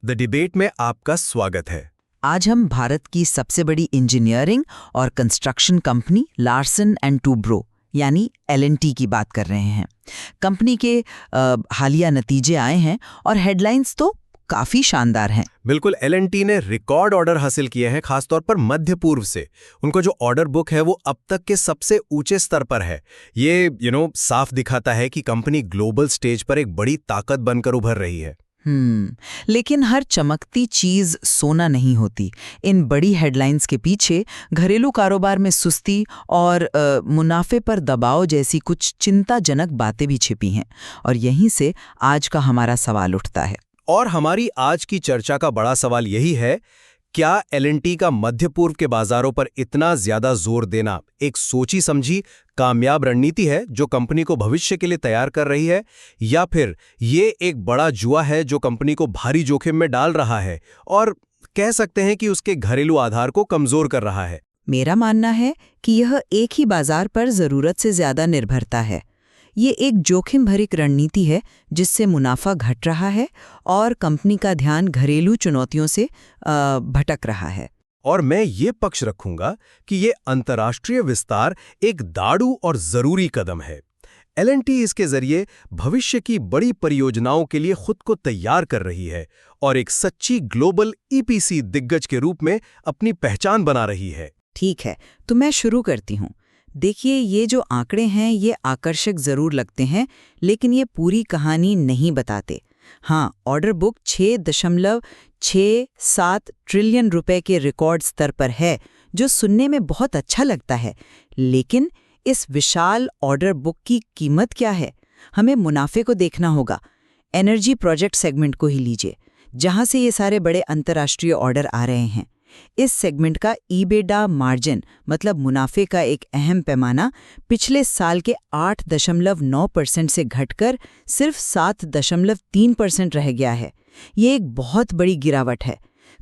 The debate में आपका स्वागत है। आज हम भारत की सबसे बड़ी इंजीनियरिंग और construction company Larsen and Toubro यानी L&T की बात कर रहे हैं। कंपनी के हालिया नतीजे आए हैं और हेडलाइंस तो काफी शानदार हैं। बिल्कुल, L&T ने रिकॉर्ड ऑर्डर हासिल किए हैं, खासतौर पर मध्य पूर्व से। उनको जो ऑर्डर बुक है वो अब तक के सबसे ऊंचे स्तर पर है। ये साफ दिखाता है कि कंपनी ग्लोबल स्टेज पर एक बड़ी ताकत बनकर उभर रही है। लेकिन हर चमकती चीज सोना नहीं होती। इन बड़ी हेडलाइंस के पीछे घरेलू कारोबार में सुस्ती और मुनाफे पर दबाव जैसी कुछ चिंताजनक बातें भी छिपी हैं, और यहीं से आज का हमारा सवाल उठता है। और हमारी आज की चर्चा का बड़ा सवाल यही है, क्या L&T का मध्य पूर्व के बाजारों पर इतना ज्यादा जोर देना एक सोची समझी कामयाब रणनीति है जो कंपनी को भविष्य के लिए तैयार कर रही है, या फिर ये एक बड़ा जुआ है जो कंपनी को भारी जोखिम में डाल रहा है और कह सकते हैं कि उसके घरेलू आधार को कमजोर कर रहा है? मेरा मानना है कि यह एक ही बाजार पर जरूरत से ज्यादा निर्भरता है। ये एक जोखिम भरी रणनीति है जिससे मुनाफा घट रहा है और कंपनी का ध्यान घरेलू चुनौतियों से भटक रहा है। और मैं ये पक्ष रखूंगा कि ये अंतर्राष्ट्रीय विस्तार एक दाड़ू और जरूरी कदम है। L&T इसके जरिए भविष्य की बड़ी परियोजनाओं के लिए खुद को तैयार कर रही है और एक सच्ची ग्लोबल EPC दिग्गज के रूप में अपनी पहचान बना रही है। ठीक है, तो मैं शुरू करती हूँ। देखिए, ये जो आंकड़े हैं ये आकर्षक जरूर लगते हैं, लेकिन ये पूरी कहानी नहीं बताते। हाँ, ऑर्डर बुक 6.67 ट्रिलियन रुपए के रिकॉर्ड स्तर पर है, जो सुनने में बहुत अच्छा लगता है। लेकिन इस विशाल ऑर्डर बुक की कीमत क्या है? हमें मुनाफे को देखना होगा। एनर्जी प्रोजेक्ट सेगमेंट को ही लीजिए, जहां से ये सारे बड़े अंतर्राष्ट्रीय ऑर्डर आ रहे हैं। इस सेगमेंट का EBITDA मार्जिन मतलब मुनाफे का एक अहम पैमाना पिछले साल के 8.9% से घटकर सिर्फ 7.3% रह गया है। ये एक बहुत बड़ी गिरावट है।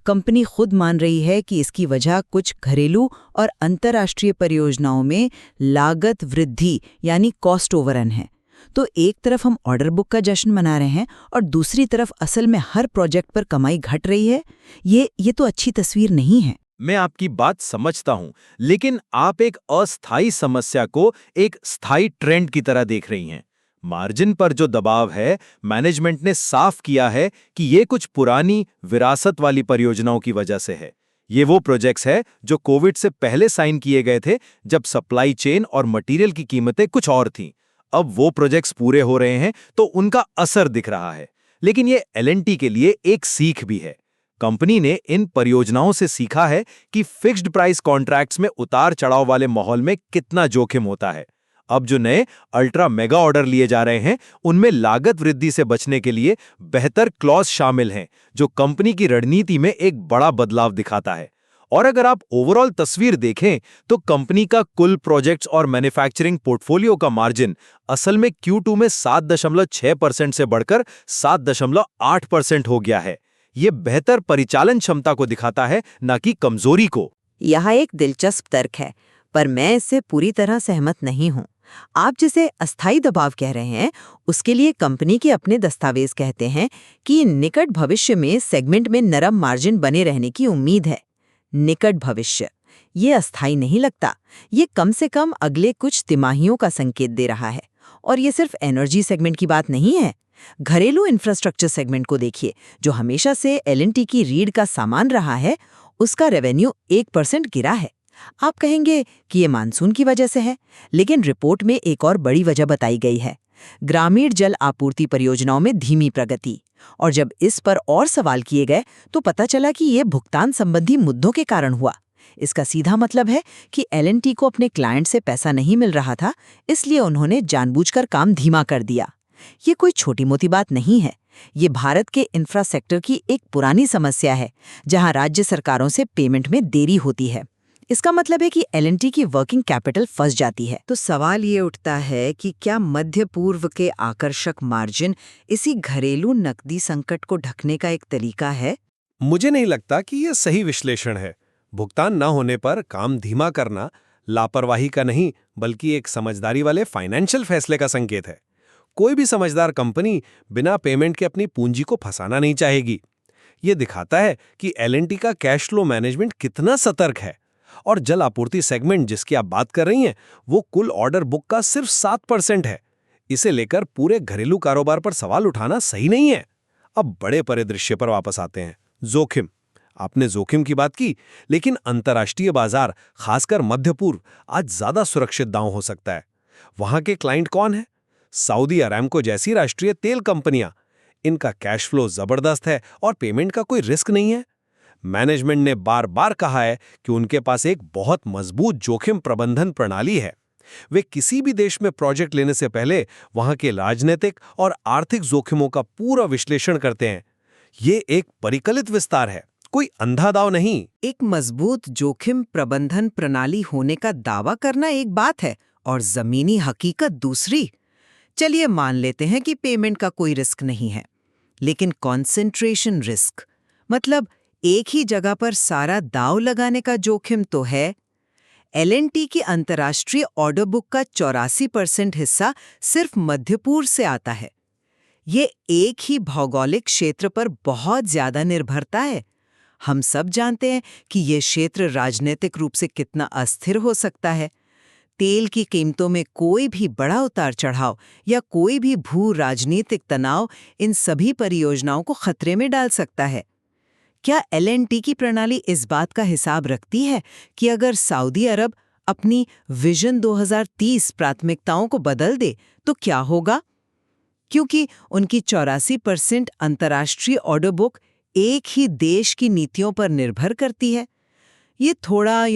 कंपनी खुद मान रही है कि इसकी वजह कुछ घरेलू और अंतर्राष्ट्रीय परियोजनाओं में लागत वृद्धि यानी कॉस्ट ओवररन है। तो एक तरफ हम ऑर्डर बुक का जश्न मना रहे हैं और दूसरी तरफ असल में हर प्रोजेक्ट पर कमाई घट रही है। ये तो अच्छी तस्वीर नहीं है। मैं आपकी बात समझता हूं, लेकिन आप एक अस्थायी समस्या को एक स्थायी ट्रेंड की तरह देख रही हैं। मार्जिन पर जो दबाव है, मैनेजमेंट ने साफ किया है कि ये कुछ पुरानी विरासत वाली परियोजनाओं की वजह से है। ये वो प्रोजेक्ट्स है जो कोविड से पहले साइन किए गए थे, जब सप्लाई चेन और मटेरियल की कीमतें कुछ और थीं। अब वो प्रोजेक्ट्स पूरे हो रहे हैं तो उनका असर दिख रहा है। लेकिन ये L&T के लिए एक सीख भी है। कंपनी ने इन परियोजनाओं से सीखा है कि फिक्स्ड प्राइस कॉन्ट्रैक्ट्स में उतार चढ़ाव वाले माहौल में कितना जोखिम होता है। अब जो नए अल्ट्रा मेगा ऑर्डर लिए जा रहे हैं, उनमें लागत वृद्धि से बचने के लिए बेहतर क्लॉज शामिल हैं, जो कंपनी की रणनीति में एक बड़ा बदलाव दिखाता है। और अगर आप ओवरऑल तस्वीर देखें तो कंपनी का कुल प्रोजेक्ट्स और मैन्युफैक्चरिंग पोर्टफोलियो का मार्जिन असल में Q2 में 7.6% से बढ़कर 7.8% हो गया है। ये बेहतर परिचालन क्षमता को दिखाता है, न कि कमजोरी को। यह एक दिलचस्प तर्क है, पर मैं इससे पूरी तरह सहमत नहीं हूं। आप जिसे अस्थायी दबाव कह रहे हैं, उसके लिए कंपनी के अपने दस्तावेज कहते हैं कि निकट भविष्य में सेगमेंट में नरम मार्जिन बने रहने की उम्मीद है। निकट भविष्य, ये अस्थायी नहीं लगता। ये कम से कम अगले कुछ तिमाहियों का संकेत दे रहा है। और ये सिर्फ एनर्जी सेगमेंट की बात नहीं है। घरेलू इंफ्रास्ट्रक्चर सेगमेंट को देखिए, जो हमेशा से L&T की रीढ़ का सामान रहा है। उसका रेवेन्यू 1% गिरा है। आप कहेंगे कि ये मानसून की वजह से है, लेकिन रिपोर्ट में एक और बड़ी वजह बताई गई है, ग्रामीण जल आपूर्ति परियोजनाओं में धीमी प्रगति। और जब इस पर और सवाल किए गए तो पता चला कि ये भुगतान संबंधी मुद्दों के कारण हुआ। इसका सीधा मतलब है कि L&T को अपने क्लाइंट से पैसा नहीं मिल रहा था, इसलिए उन्होंने जानबूझकर काम धीमा कर दिया। ये कोई छोटी मोटी बात नहीं है। ये भारत के इंफ्रा सेक्टर की एक पुरानी समस्या है, जहां राज्य सरकारों से पेमेंट में देरी होती है। इसका मतलब है कि L&T की वर्किंग कैपिटल फंस जाती है। तो सवाल ये उठता है कि क्या मध्य पूर्व के आकर्षक मार्जिन इसी घरेलू नकदी संकट को ढकने का एक तरीका है? मुझे नहीं लगता कि यह सही विश्लेषण है। भुगतान न होने पर काम धीमा करना लापरवाही का नहीं, बल्कि एक समझदारी वाले फाइनेंशियल फैसले का संकेत है। कोई भी समझदार कंपनी बिना पेमेंट के अपनी पूंजी को फंसाना नहीं चाहेगी। ये दिखाता है कि एल&टी का कैश फ्लो मैनेजमेंट कितना सतर्क है। और जल आपूर्ति सेगमेंट जिसकी आप बात कर रही हैं, वो कुल ऑर्डर बुक का सिर्फ 7% है। इसे लेकर पूरे घरेलू कारोबार पर सवाल उठाना सही नहीं है। अब बड़े परिदृश्य पर वापस आते हैं। जोखिम। आपने जोखिम की बात की, लेकिन अंतर्राष्ट्रीय बाजार, खासकर मध्य पूर्व, आज ज्यादा सुरक्षित दांव हो सकता है। वहां के क्लाइंट कौन है? सऊदी अरामको जैसी राष्ट्रीय तेल कंपनियां। इनका कैश फ्लो जबरदस्त है और पेमेंट का कोई रिस्क नहीं है। मैनेजमेंट ने बार बार कहा है कि उनके पास एक बहुत मजबूत जोखिम प्रबंधन प्रणाली है। वे किसी भी देश में प्रोजेक्ट लेने से पहले वहां के राजनीतिक और आर्थिक जोखिमों का पूरा विश्लेषण करते हैं। ये एक परिकलित विस्तार है, कोई अंधा दांव नहीं। एक मजबूत जोखिम प्रबंधन प्रणाली होने का दावा करना एक बात है और जमीनी हकीकत दूसरी। चलिए मान लेते हैं कि पेमेंट का कोई रिस्क नहीं है, लेकिन कॉन्सेंट्रेशन रिस्क, मतलब एक ही जगह पर सारा दांव लगाने का जोखिम तो है। एल&टी की अंतर्राष्ट्रीय ऑर्डर बुक का 84% हिस्सा सिर्फ मध्य पूर्व से आता है। ये एक ही भौगोलिक क्षेत्र पर बहुत ज्यादा निर्भरता है। हम सब जानते हैं कि ये क्षेत्र राजनीतिक रूप से कितना अस्थिर हो सकता है। तेल की कीमतों में कोई भी बड़ा उतार चढ़ाव या कोई भी भू राजनीतिक तनाव इन सभी परियोजनाओं को खतरे में डाल सकता है। क्या एल&टी की प्रणाली इस बात का हिसाब रखती है कि अगर सऊदी अरब अपनी विजन 2030 प्राथमिकताओं को बदल दे तो क्या होगा? क्योंकि उनकी 84% अंतर्राष्ट्रीय ऑर्डर बुक एक ही देश की नीतियों पर निर्भर करती है। ये थोड़ा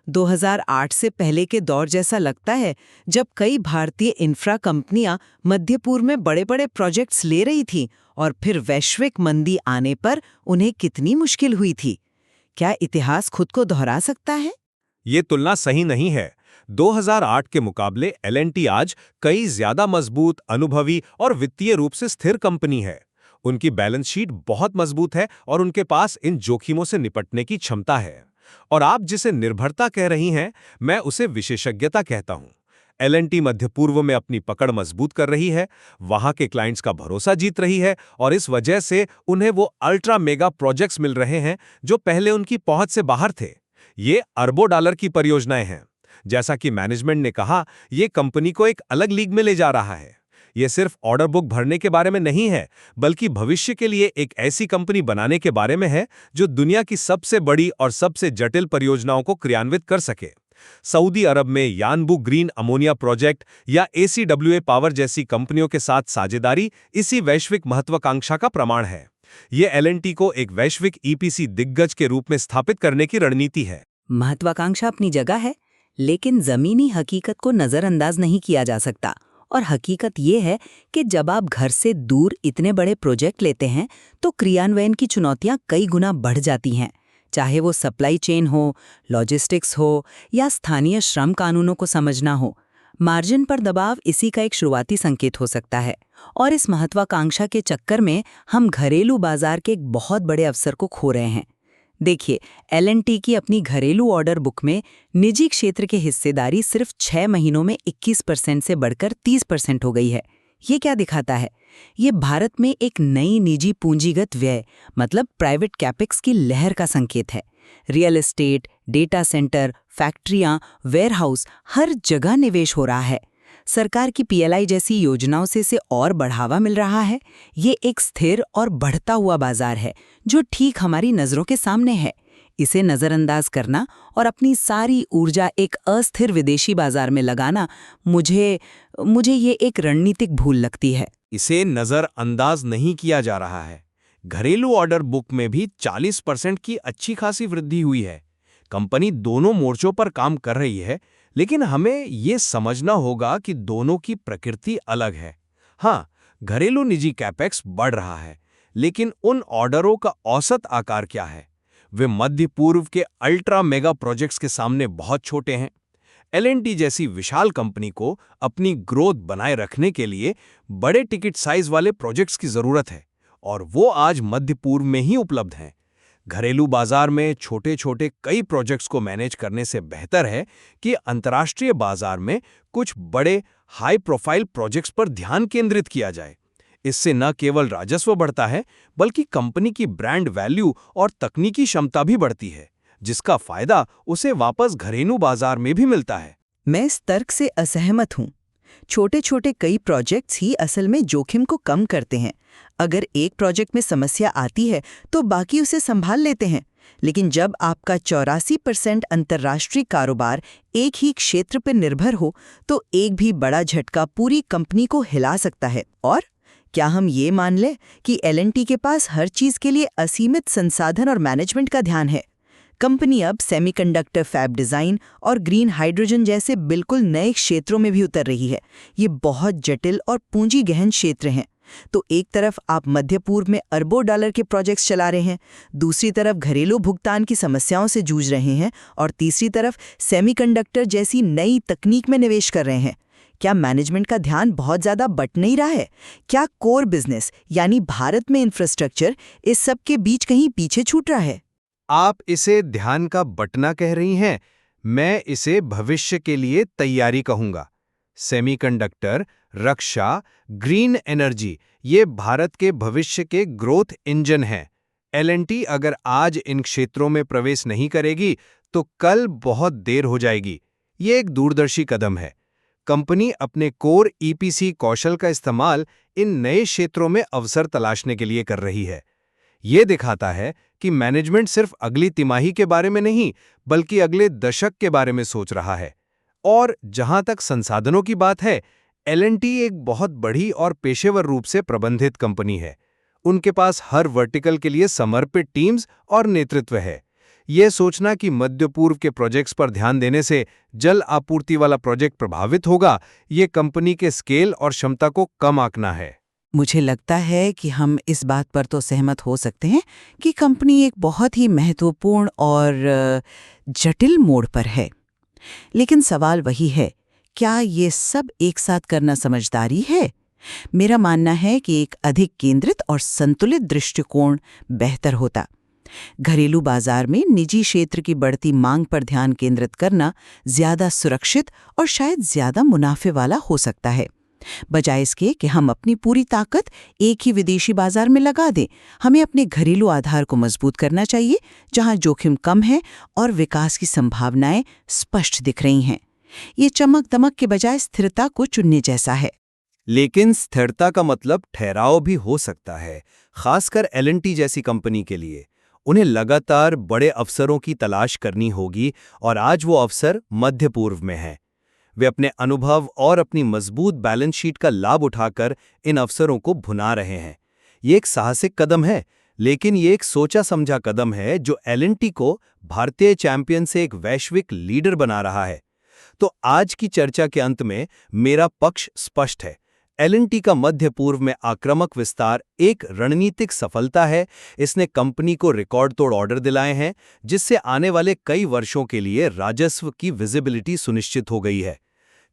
2008 से पहले के दौर जैसा लगता है, जब कई भारतीय इंफ्रा कंपनियां मध्य पूर्व में बड़े-बड़े प्रोजेक्ट्स ले रही थीं और फिर वैश्विक मंदी आने पर उन्हें कितनी मुश्किल हुई थी। क्या इतिहास खुद को दोहरा सकता है? ये तुलना सही नहीं है। 2008 के मुकाबले एल&टी आज कई ज्यादा मजबूत, अनुभवी और वित्तीय रूप से स्थिर कंपनी है। उनकी बैलेंस शीट बहुत मजबूत है और उनके पास इन जोखिमों से निपटने की क्षमता है। और आप जिसे निर्भरता कह रही हैं, मैं उसे विशेषज्ञता कहता हूं। एल&टी मध्य पूर्व में अपनी पकड़ मजबूत कर रही है, वहां के क्लाइंट्स का भरोसा जीत रही है और इस वजह से उन्हें वो अल्ट्रा मेगा प्रोजेक्ट्स मिल रहे हैं जो पहले उनकी पहुंच से बाहर थे। ये अरबों डॉलर की परियोजनाएं हैं। जैसा कि मैनेजमेंट ने कहा, ये कंपनी को एक अलग लीग में ले जा रहा है। ये सिर्फ ऑर्डर बुक भरने के बारे में नहीं है, बल्कि भविष्य के लिए एक ऐसी कंपनी बनाने के बारे में है जो दुनिया की सबसे बड़ी और सबसे जटिल परियोजनाओं को क्रियान्वित कर सके। सऊदी अरब में यानबू ग्रीन अमोनिया प्रोजेक्ट या ACWA पावर जैसी कंपनियों के साथ साझेदारी इसी वैश्विक महत्वाकांक्षा का प्रमाण है। ये एल&टी को एक वैश्विक EPC दिग्गज के रूप में स्थापित करने की रणनीति है। महत्वाकांक्षा अपनी जगह है, लेकिन जमीनी हकीकत को नजरअंदाज नहीं किया जा सकता। और हकीकत ये है कि जब आप घर से दूर इतने बड़े प्रोजेक्ट लेते हैं तो क्रियान्वयन की चुनौतियां कई गुना बढ़ जाती हैं, चाहे वो सप्लाई चेन हो, लॉजिस्टिक्स हो या स्थानीय श्रम कानूनों को समझना हो। मार्जिन पर दबाव इसी का एक शुरुआती संकेत हो सकता है। और इस महत्वाकांक्षा के चक्कर में हम घरेलू बाजार के एक बहुत बड़े अवसर को खो रहे हैं। देखिए, एल&टी की अपनी घरेलू ऑर्डर बुक में निजी क्षेत्र की हिस्सेदारी सिर्फ 6 महीनों में 21% से बढ़कर 30% हो गई है। ये क्या दिखाता है? ये भारत में एक नई निजी पूंजीगत व्यय, मतलब प्राइवेट कैपेक्स की लहर का संकेत है। रियल एस्टेट, डेटा सेंटर, फैक्ट्रियां, वेयरहाउस, हर जगह निवेश हो रहा है। सरकार की PLI जैसी योजनाओं से इसे और बढ़ावा मिल रहा है। ये एक स्थिर और बढ़ता हुआ बाजार है जो ठीक हमारी नजरों के सामने है। इसे नजरअंदाज करना और अपनी सारी ऊर्जा एक अस्थिर विदेशी बाजार में लगाना मुझे ये एक रणनीतिक भूल लगती है। इसे नजरअंदाज नहीं किया जा रहा है। घरेलू ऑर्डर बुक में भी 40% की अच्छी खासी वृद्धि हुई है। कंपनी दोनों मोर्चों पर काम कर रही है, लेकिन हमें ये समझना होगा कि दोनों की प्रकृति अलग है। हाँ, घरेलू निजी कैपेक्स बढ़ रहा है, लेकिन उन ऑर्डरों का औसत आकार क्या है? वे मध्य पूर्व के अल्ट्रा मेगा प्रोजेक्ट्स के सामने बहुत छोटे हैं। एल&टी जैसी विशाल कंपनी को अपनी ग्रोथ बनाए रखने के लिए बड़े टिकट साइज वाले प्रोजेक्ट्स की जरूरत है, और वो आज मध्य पूर्व में ही उपलब्ध हैं। घरेलू बाजार में छोटे छोटे कई प्रोजेक्ट्स को मैनेज करने से बेहतर है कि अंतर्राष्ट्रीय बाजार में कुछ बड़े हाई प्रोफाइल प्रोजेक्ट्स पर ध्यान केंद्रित किया जाए। इससे न केवल राजस्व बढ़ता है बल्कि कंपनी की ब्रांड वैल्यू और तकनीकी क्षमता भी बढ़ती है, जिसका फायदा उसे वापस घरेलू बाजार में भी मिलता है। मैं इस तर्क से असहमत हूँ। छोटे छोटे कई प्रोजेक्ट्स ही असल में जोखिम को कम करते हैं। अगर एक प्रोजेक्ट में समस्या आती है तो बाकी उसे संभाल लेते हैं, लेकिन जब आपका 84% अंतर्राष्ट्रीय कारोबार एक ही क्षेत्र पर निर्भर हो तो एक भी बड़ा झटका पूरी कंपनी को हिला सकता है। और क्या हम ये मान लें कि L&T के पास हर चीज के लिए असीमित संसाधन और मैनेजमेंट का ध्यान है? कंपनी अब सेमीकंडक्टर फैब डिजाइन और ग्रीन हाइड्रोजन जैसे बिल्कुल नए क्षेत्रों में भी उतर रही है। ये बहुत जटिल और पूंजी गहन क्षेत्र हैं। तो एक तरफ आप मध्य पूर्व में अरबों डॉलर के प्रोजेक्ट्स चला रहे हैं, दूसरी तरफ घरेलू भुगतान की समस्याओं से जूझ रहे हैं, और तीसरी तरफ सेमीकंडक्टर जैसी नई तकनीक में निवेश कर रहे हैं। क्या मैनेजमेंट का ध्यान बहुत ज्यादा बट नहीं रहा है? क्या कोर बिजनेस यानी भारत में इंफ्रास्ट्रक्चर इस सब के बीच कहीं पीछे छूट रहा है? आप इसे ध्यान का बटना कह रही हैं, मैं इसे भविष्य के लिए तैयारी कहूंगा। सेमीकंडक्टर, रक्षा, ग्रीन एनर्जी ये भारत के भविष्य के ग्रोथ इंजन हैं। L&T अगर आज इन क्षेत्रों में प्रवेश नहीं करेगी तो कल बहुत देर हो जाएगी। ये एक दूरदर्शी कदम है। कंपनी अपने कोर EPC कौशल का इस्तेमाल इन नए क्षेत्रों में अवसर तलाशने के लिए कर रही है। ये दिखाता है कि मैनेजमेंट सिर्फ अगली तिमाही के बारे में नहीं बल्कि अगले दशक के बारे में सोच रहा है। और जहां तक संसाधनों की बात है, L&T एक बहुत बड़ी और पेशेवर रूप से प्रबंधित कंपनी है। उनके पास हर वर्टिकल के लिए समर्पित टीम्स और नेतृत्व है। यह सोचना कि मध्य पूर्व के प्रोजेक्ट्स पर ध्यान देने से जल आपूर्ति वाला प्रोजेक्ट प्रभावित होगा, ये कंपनी के स्केल और क्षमता को कम आंकना है। मुझे लगता है कि हम इस बात पर तो सहमत हो सकते हैं कि कंपनी एक बहुत ही महत्वपूर्ण और जटिल मोड़ पर है। लेकिन सवाल वही है, क्या ये सब एक साथ करना समझदारी है? मेरा मानना है कि एक अधिक केंद्रित और संतुलित दृष्टिकोण बेहतर होता। घरेलू बाजार में निजी क्षेत्र की बढ़ती मांग पर ध्यान केंद्रित करना ज्यादा सुरक्षित और शायद ज्यादा मुनाफे वाला हो सकता है, बजाय इसके कि हम अपनी पूरी ताकत एक ही विदेशी बाजार में लगा दें। हमें अपने घरेलू आधार को मजबूत करना चाहिए, जहां जोखिम कम है और विकास की संभावनाएं स्पष्ट दिख रही हैं। ये चमक दमक के बजाय स्थिरता को चुनने जैसा है। लेकिन स्थिरता का मतलब ठहराव भी हो सकता है, खासकर L&T जैसी कंपनी के लिए। उन्हें लगातार बड़े अवसरों की तलाश करनी होगी और आज वो अवसर मध्य पूर्व में है। वे अपने अनुभव और अपनी मजबूत बैलेंस शीट का लाभ उठाकर इन अवसरों को भुना रहे हैं। ये एक साहसिक कदम है, लेकिन ये एक सोचा समझा कदम है जो L&T को भारतीय चैंपियन से एक वैश्विक लीडर बना रहा है। तो आज की चर्चा के अंत में मेरा पक्ष स्पष्ट है। L&T का मध्य पूर्व में आक्रामक विस्तार एक रणनीतिक सफलता है। इसने कंपनी को रिकॉर्ड तोड़ ऑर्डर दिलाए हैं, जिससे आने वाले कई वर्षों के लिए राजस्व की विजिबिलिटी सुनिश्चित हो गई है।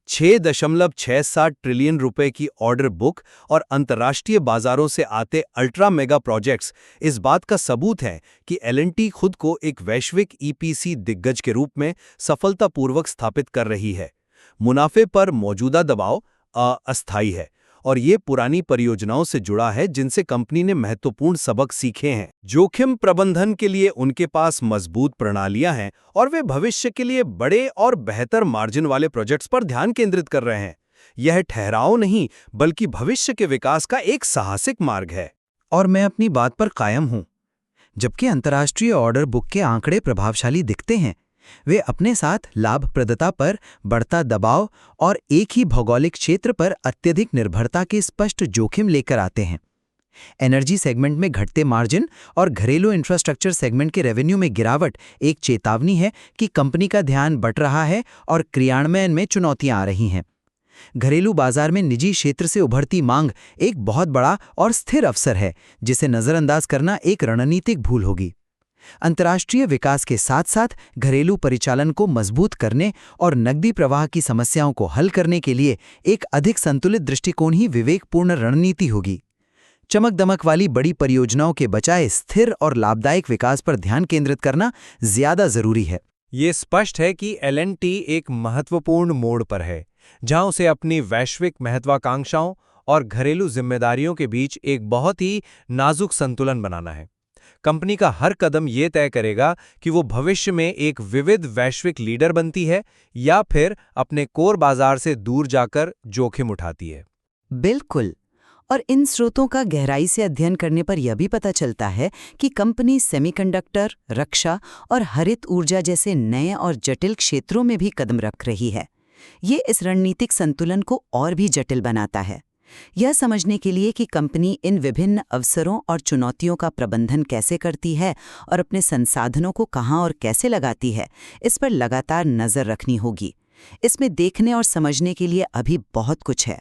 6.67 ट्रिलियन रुपए की ऑर्डर बुक और अंतर्राष्ट्रीय बाजारों से आते अल्ट्रा मेगा प्रोजेक्ट्स इस बात का सबूत है कि L&T खुद को एक वैश्विक EPC दिग्गज के रूप में सफलतापूर्वक स्थापित कर रही है। मुनाफे पर मौजूदा दबाव अस्थायी है और ये पुरानी परियोजनाओं से जुड़ा है जिनसे कंपनी ने महत्वपूर्ण सबक सीखे हैं। जोखिम प्रबंधन के लिए उनके पास मजबूत प्रणालियां हैं और वे भविष्य के लिए बड़े और बेहतर मार्जिन वाले प्रोजेक्ट्स पर ध्यान केंद्रित कर रहे हैं। यह ठहराव नहीं बल्कि भविष्य के विकास का एक साहसिक मार्ग है। और मैं अपनी बात पर कायम हूं। जबकि अंतर्राष्ट्रीय ऑर्डर बुक के आंकड़े प्रभावशाली दिखते हैं, वे अपने साथ लाभप्रदता पर बढ़ता दबाव और एक ही भौगोलिक क्षेत्र पर अत्यधिक निर्भरता के स्पष्ट जोखिम लेकर आते हैं। एनर्जी सेगमेंट में घटते मार्जिन और घरेलू इंफ्रास्ट्रक्चर सेगमेंट के रेवेन्यू में गिरावट एक चेतावनी है कि कंपनी का ध्यान बट रहा है और क्रियान्वयन में चुनौतियां आ रही हैं। घरेलू बाजार में निजी क्षेत्र से उभरती मांग एक बहुत बड़ा और स्थिर अवसर है, जिसे नजरअंदाज करना एक रणनीतिक भूल होगी। अंतर्राष्ट्रीय विकास के साथ साथ घरेलू परिचालन को मजबूत करने और नकदी प्रवाह की समस्याओं को हल करने के लिए एक अधिक संतुलित दृष्टिकोण ही विवेकपूर्ण रणनीति होगी। चमक दमक वाली बड़ी परियोजनाओं के बजाय स्थिर और लाभदायक विकास पर ध्यान केंद्रित करना ज्यादा जरूरी है। ये स्पष्ट है कि L&T एक महत्वपूर्ण मोड़ पर है, जहां उसे अपनी वैश्विक महत्वाकांक्षाओं और घरेलू जिम्मेदारियों के बीच एक बहुत ही नाजुक संतुलन बनाना है। कंपनी का हर कदम ये तय करेगा कि वो भविष्य में एक विविध वैश्विक लीडर बनती है या फिर अपने कोर बाजार से दूर जाकर जोखिम उठाती है। बिल्कुल। और इन स्रोतों का गहराई से अध्ययन करने पर यह भी पता चलता है कि कंपनी सेमीकंडक्टर, रक्षा और हरित ऊर्जा जैसे नए और जटिल क्षेत्रों में भी कदम रख रही है। ये इस रणनीतिक संतुलन को और भी जटिल बनाता है। यह समझने के लिए कि कंपनी इन विभिन्न अवसरों और चुनौतियों का प्रबंधन कैसे करती है और अपने संसाधनों को कहाँ और कैसे लगाती है, इस पर लगातार नजर रखनी होगी। इसमें देखने और समझने के लिए अभी बहुत कुछ है।